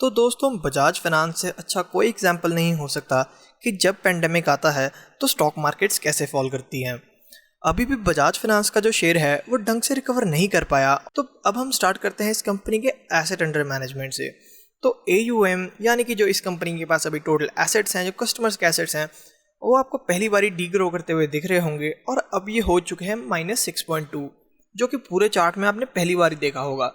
तो दोस्तों बजाज फाइनेंस से अच्छा कोई एग्जाम्पल नहीं हो सकता कि जब पेंडेमिक आता है तो स्टॉक मार्केट्स कैसे फॉल करती हैं। अभी भी बजाज फाइनेंस का जो शेयर है वो ढंग से रिकवर नहीं कर पाया। तो अब हम स्टार्ट करते हैं इस कंपनी के एसेट अंडर मैनेजमेंट से। तो AUM यानी कि जो इस कंपनी के पास अभी टोटल एसेट्स हैं, जो कस्टमर्स के एसेट्स हैं, वो आपको पहली बारी डीग्रो करते हुए दिख रहे होंगे और अब ये हो चुके हैं -6.2, जो कि पूरे चार्ट में आपने पहली बार देखा होगा।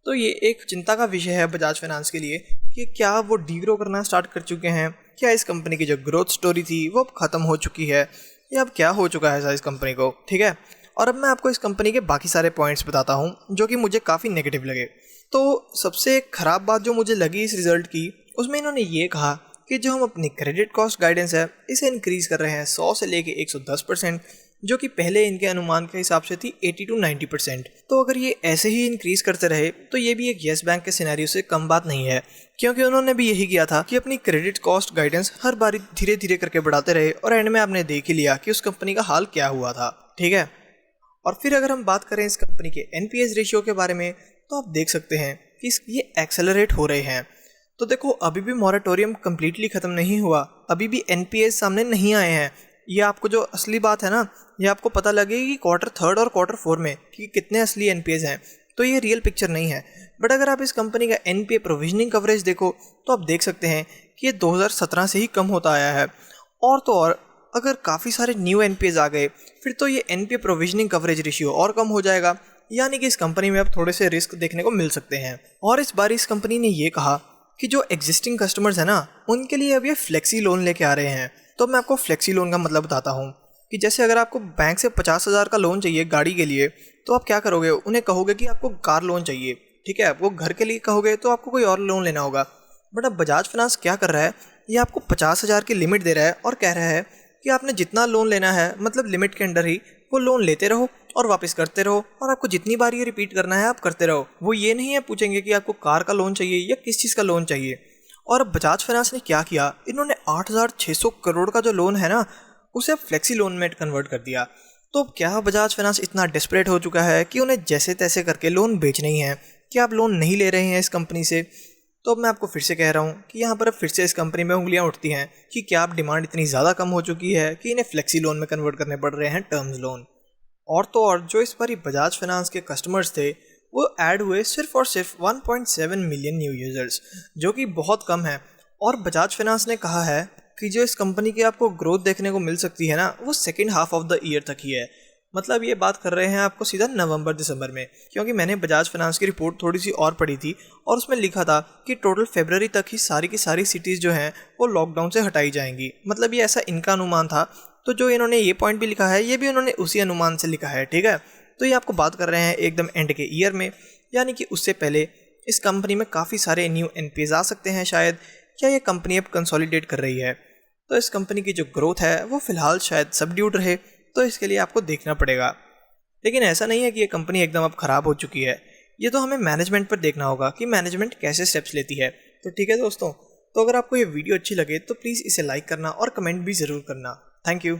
तो ये एक चिंता का विषय है बजाज फाइनेंस के लिए कि क्या वो डीग्रो करना स्टार्ट कर चुके हैं, क्या इस कंपनी की जो ग्रोथ स्टोरी थी वो अब ख़त्म हो चुकी है, या अब क्या हो चुका है ऐसा इस कंपनी को। ठीक है, और अब मैं आपको इस कंपनी के बाकी सारे पॉइंट्स बताता हूँ जो कि मुझे काफ़ी नेगेटिव लगे। तो सबसे ख़राब बात जो मुझे लगी इस रिज़ल्ट की, उसमें इन्होंने ये कहा कि जो हम अपनी क्रेडिट कॉस्ट गाइडेंस है इसे इंक्रीज़ कर रहे हैं 100 से लेके 110%, जो कि पहले इनके अनुमान के हिसाब से थी 80 to 90%। तो अगर ये ऐसे ही इंक्रीज़ करते रहे तो ये भी एक येस बैंक के सिनेरियो से कम बात नहीं है, क्योंकि उन्होंने भी यही किया था कि अपनी क्रेडिट कॉस्ट गाइडेंस हर बार धीरे धीरे करके बढ़ाते रहे और एंड में आपने देख ही लिया कि उस कंपनी का हाल क्या हुआ था। ठीक है, और फिर अगर हम बात करें इस कंपनी के NPS रेशियो के बारे में, तो आप देख सकते हैं कि ये एक्सेलरेट हो रहे हैं। तो देखो, अभी भी मॉरेटोरियम कम्प्लीटली ख़त्म नहीं हुआ, अभी भी NPS सामने नहीं आए हैं। ये आपको जो असली बात है ना, ये आपको पता लगेगी कि Q3 और Q4 में कि कितने असली NPS हैं। तो ये रियल पिक्चर नहीं है। बट अगर आप इस कंपनी का NPA प्रोविजनिंग कवरेज देखो तो आप देख सकते हैं कि ये 2017 से ही कम होता आया है। और तो और अगर काफ़ी सारे न्यू NPAs आ गए फिर तो ये NPA प्रोविजनिंग कवरेज रेशियो और कम हो जाएगा, यानी कि इस कंपनी में अब थोड़े से रिस्क देखने को मिल सकते हैं। और इस बार इस कंपनी ने ये कहा कि जो एग्जिस्टिंग कस्टमर्स हैं ना, उनके लिए अब ये फ्लेक्सी लोन लेके आ रहे हैं। तो मैं आपको फ्लेक्सी लोन का मतलब बताता हूँ कि जैसे अगर आपको बैंक से 50,000 का लोन चाहिए गाड़ी के लिए, तो आप क्या करोगे, उन्हें कहोगे कि आपको कार लोन चाहिए। ठीक है, आपको घर के लिए कहोगे तो आपको कोई और लोन लेना होगा। बट अब बजाज फाइनेंस क्या कर रहा है, ये आपको 50,000 की लिमिट दे रहा है और कह रहा है कि आपने जितना लोन लेना है, मतलब लिमिट के अंडर ही वो लोन लेते रहो और वापस करते रहो, और आपको जितनी बार ये रिपीट करना है आप करते रहो। वो ये नहीं है पूछेंगे कि आपको कार का लोन चाहिए या किस चीज़ का लोन चाहिए। और अब बजाज फाइनेंस ने क्या किया, इन्होंने 8,600 करोड़ का जो लोन है ना, उसे अब फ्लेक्सी लोन में कन्वर्ट कर दिया। तो क्या बजाज फाइनेंस इतना डेस्परेट हो चुका है कि उन्हें जैसे तैसे करके लोन बेचने ही हैं, कि आप लोन नहीं ले रहे हैं इस कंपनी से। तो अब मैं आपको फिर से कह रहा हूँ कि यहाँ पर अब फिर से इस कंपनी में उंगलियाँ उठती हैं कि क्या अब डिमांड इतनी ज़्यादा कम हो चुकी है कि इन्हें फ्लेक्सी लोन में कन्वर्ट करने पड़ रहे हैं टर्म्स लोन। और तो और जो इस बारी बजाज फाइनेंस के कस्टमर्स थे वो ऐड हुए सिर्फ और सिर्फ 1.7 मिलियन न्यू यूज़र्स, जो कि बहुत कम है। और बजाज फाइनेंस ने कहा है कि जो इस कंपनी की आपको ग्रोथ देखने को मिल सकती है ना, वो second half of the year तक ही है। मतलब ये बात कर रहे हैं आपको सीधा नवंबर दिसंबर में, क्योंकि मैंने बजाज फाइनेंस की रिपोर्ट थोड़ी सी और पढ़ी थी और उसमें लिखा था कि टोटल फरवरी तक ही सारी की सारी सिटीज़ जो हैं वो लॉकडाउन से हटाई जाएंगी। मतलब ये ऐसा इनका अनुमान था। तो जो इन्होंने ये पॉइंट भी लिखा है, ये भी उन्होंने उसी अनुमान से लिखा है। ठीक है, तो ये आपको बात कर रहे हैं एकदम एंड के ईयर में, यानी कि उससे पहले इस कंपनी में काफ़ी सारे न्यू NPAs आ सकते हैं शायद, क्या ये कंपनी अब कंसोलिडेट कर रही है। तो इस कंपनी की जो ग्रोथ है वो फ़िलहाल शायद सबड्यूड रहे, तो इसके लिए आपको देखना पड़ेगा। लेकिन ऐसा नहीं है कि ये कंपनी एकदम अब ख़राब हो चुकी है, ये तो हमें मैनेजमेंट पर देखना होगा कि मैनेजमेंट कैसे स्टेप्स लेती है। तो ठीक है दोस्तों, तो अगर आपको ये वीडियो अच्छी लगे तो प्लीज़ इसे लाइक करना और कमेंट भी ज़रूर करना। Thank you.